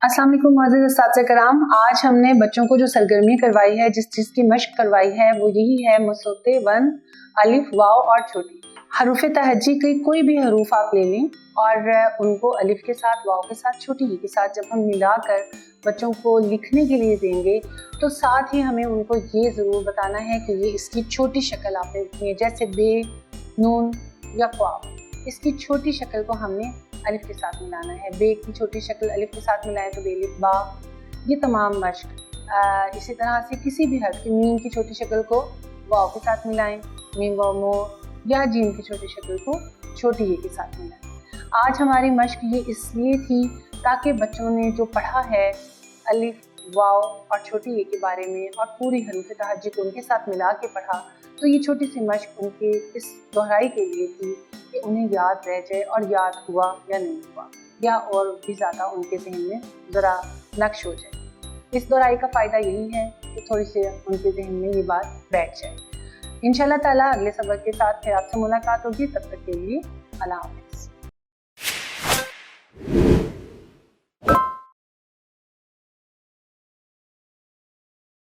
अस्सलाम वालेकुम मोअज़्ज़िज़ उस्ताद कराम। आज हमने बच्चों को जो सरगर्मी करवाई है, जिस चीज़ की मश्क करवाई है, वो यही है मुसोते वन अलिफ वाव और छोटी हरूफ तहज्जी के कोई भी हरूफ आप ले लें और उनको अलिफ के साथ, वाव के साथ, छोटी ही के साथ जब हम मिलाकर बच्चों को लिखने के लिए देंगे तो साथ ही हमें उनको ये ज़रूर बताना है कि ये इसकी छोटी शक्ल आपने लिखनी है, जैसे बे, नून या वाव। इसकी छोटी शक्ल को हमने अलिफ के साथ मिलाना है। बे की छोटी शक्ल अलिफ के साथ मिलाएं तो बेलिफ बा। ये तमाम मश्क इसी तरह से किसी भी हर्फ की मीम की छोटी शक्ल को वाव के साथ मिलाएं, मीम वाव मो, या जीम की छोटी शक्ल को छोटी ये के साथ मिलाएं। आज हमारी मश्क ये इसलिए थी ताकि बच्चों ने जो पढ़ा है अलिफ, वाव और छोटी ये के बारे में और पूरी हरूफ तहज्जी को उनके साथ मिला के पढ़ा, तो ये छोटी सी मश्क उनके इस दोहराई के लिए थी कि उन्हें याद रह जाए और याद हुआ या नहीं हुआ, या और भी ज़्यादा उनके जहन में ज़रा नक्श हो जाए। इस दोहराई का फ़ायदा यही है कि थोड़ी सी उनके जहन में ये बात बैठ जाए। इंशाल्लाह ताला अगले सबक के साथ फिर आपसे मुलाकात होगी। तब तक के लिए अल्लाह हाफ़िज़।